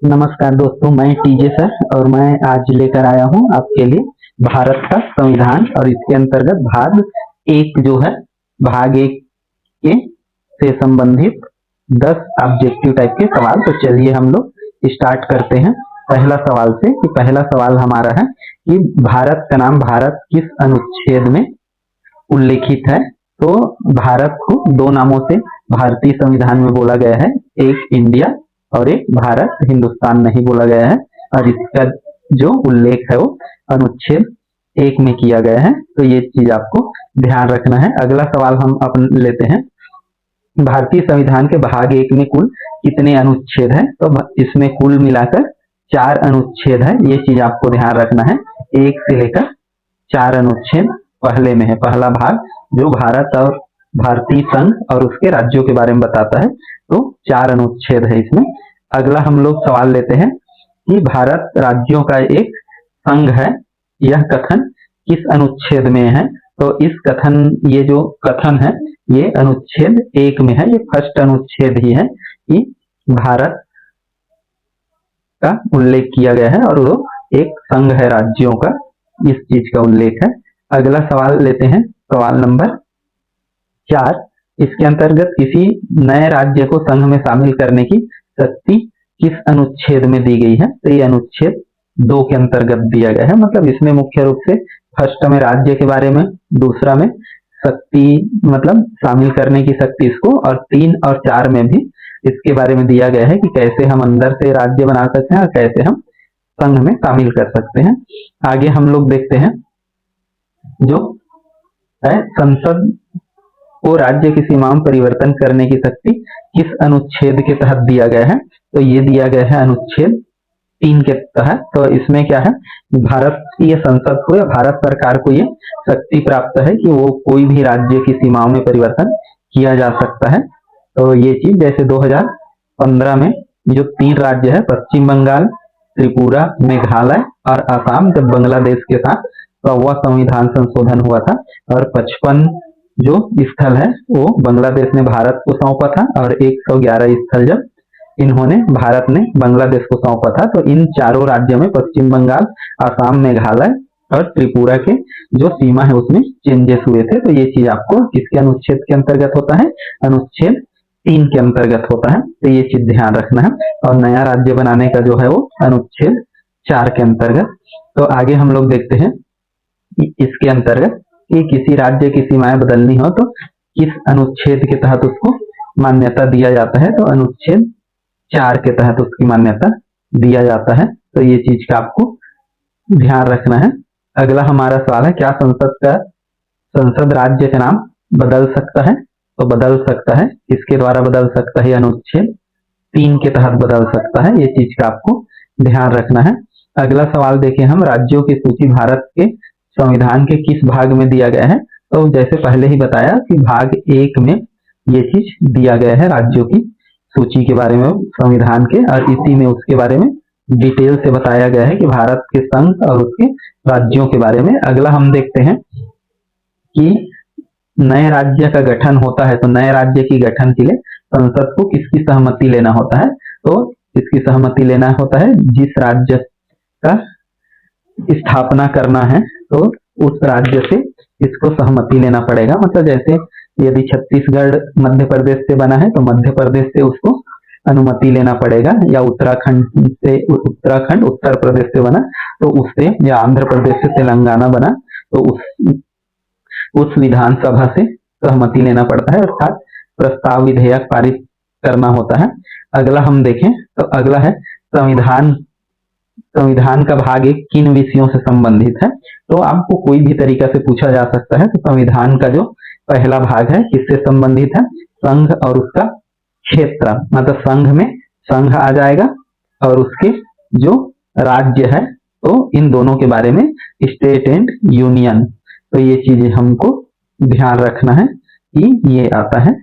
नमस्कार दोस्तों, मैं टीजे सर और मैं आज लेकर आया हूं आपके लिए भारत का संविधान और इसके अंतर्गत भाग एक जो है, भाग एक के से संबंधित 10 ऑब्जेक्टिव टाइप के सवाल। तो चलिए हम लोग स्टार्ट करते हैं पहला सवाल से। कि पहला सवाल हमारा है कि भारत का नाम भारत किस अनुच्छेद में उल्लेखित है। तो भारत को दो नामों से भारतीय संविधान में बोला गया है, एक इंडिया और एक भारत, हिंदुस्तान नहीं बोला गया है। और इसका जो उल्लेख है वो अनुच्छेद 1 में किया गया है। तो ये चीज आपको ध्यान रखना है। अगला सवाल हम अपन लेते हैं, भारतीय संविधान के भाग 1 में कुल कितने अनुच्छेद है। तो इसमें कुल मिलाकर 4 अनुच्छेद है, ये चीज आपको ध्यान रखना है। 1 से लेकर 4 अनुच्छेद पहले में है। पहला भाग जो भारत और भारतीय संघ और उसके राज्यों के बारे में बताता है, तो 4 अनुच्छेद है इसमें। अगला हम लोग सवाल लेते हैं कि भारत राज्यों का एक संघ है, यह कथन किस अनुच्छेद में है। तो इस कथन, ये जो कथन है ये अनुच्छेद 1 में है। ये फर्स्ट अनुच्छेद ही है कि भारत का उल्लेख किया गया है और वो एक संघ है राज्यों का, इस चीज का उल्लेख है। अगला सवाल लेते हैं, सवाल नंबर 4। इसके अंतर्गत किसी नए राज्य को संघ में शामिल करने की शक्ति किस अनुच्छेद में दी गई है। तो ये अनुच्छेद 2 के अंतर्गत दिया गया है। मतलब इसमें मुख्य रूप से फर्स्ट में राज्य के बारे में, दूसरा में शक्ति मतलब शामिल करने की शक्ति इसको, और 3 और 4 में भी इसके बारे में दिया गया है कि कैसे हम अंदर से राज्य बना सकते हैं और कैसे हम संघ में शामिल कर सकते हैं। आगे हम लोग देखते हैं, जो है संसद को राज्य की सीमाओं में परिवर्तन करने की शक्ति किस अनुच्छेद के तहत दिया गया है। तो ये दिया गया है अनुच्छेद 3 के तहत। तो इसमें क्या है, भारतीय संसद को या भारत सरकार को ये शक्ति प्राप्त है कि वो कोई भी राज्य की सीमाओं में परिवर्तन किया जा सकता है। तो ये चीज जैसे 2015 में जो 3 राज्य है, पश्चिम बंगाल, त्रिपुरा, मेघालय और आसाम, जब बांग्लादेश के साथ तो वह संविधान संशोधन हुआ था और 55 जो स्थल है वो बांग्लादेश ने भारत को सौंपा था और 111 स्थल जब इन्होंने भारत ने बांग्लादेश को सौंपा था। तो इन चारों राज्यों में पश्चिम बंगाल, आसाम, मेघालय और त्रिपुरा के जो सीमा है उसमें चेंजेस हुए थे। तो ये चीज आपको किसके अनुच्छेद के अंतर्गत होता है, अनुच्छेद 3 के अंतर्गत होता है। तो ये चीज ध्यान रखना है। और नया राज्य बनाने का जो है वो अनुच्छेद 4 के अंतर्गत। तो आगे हम लोग देखते हैं इसके अंतर्गत कि किसी राज्य की सीमाएं बदलनी हो तो किस अनुच्छेद के तहत उसको मान्यता दिया जाता है। तो अनुच्छेद 4 के तहत उसकी मान्यता दिया जाता है। तो ये चीज का आपको ध्यान रखना है। अगला हमारा सवाल है, क्या संसद राज्य का नाम बदल सकता है। तो बदल सकता है, किसके द्वारा बदल सकता है, अनुच्छेद 3 के तहत बदल सकता है। ये चीज का आपको ध्यान रखना है। अगला सवाल देखें हम, राज्यों की सूची भारत के संविधान के किस भाग में दिया गया है। तो जैसे पहले ही बताया कि भाग 1 में ये चीज दिया गया है, राज्यों की सूची के बारे में संविधान के, और इसी में उसके बारे में डिटेल से बताया गया है कि भारत के संघ और उसके राज्यों के बारे में। अगला हम देखते हैं कि नए राज्य का गठन होता है, तो नए राज्य की गठन के लिए संसद को किसकी सहमति लेना होता है। तो इसकी सहमति लेना होता है जिस राज्य का स्थापना करना है, तो उस राज्य से इसको सहमति लेना पड़ेगा। मतलब जैसे यदि छत्तीसगढ़ मध्य प्रदेश से बना है तो मध्य प्रदेश से उसको अनुमति लेना पड़ेगा, या उत्तराखंड उत्तर प्रदेश से बना तो उससे, या आंध्र प्रदेश से तेलंगाना बना तो उस विधानसभा से सहमति लेना पड़ता है, अर्थात प्रस्ताव विधेयक पारित करना होता है। अगला हम देखें तो अगला है संविधान का भाग 1 किन विषयों से संबंधित है। तो आपको कोई भी तरीका से पूछा जा सकता है। तो संविधान का जो पहला भाग है किससे संबंधित है, संघ और उसका क्षेत्र। मतलब संघ में संघ आ जाएगा और उसके जो राज्य है, तो इन दोनों के बारे में स्टेट एंड यूनियन। तो ये चीजें हमको ध्यान रखना है कि ये आता है।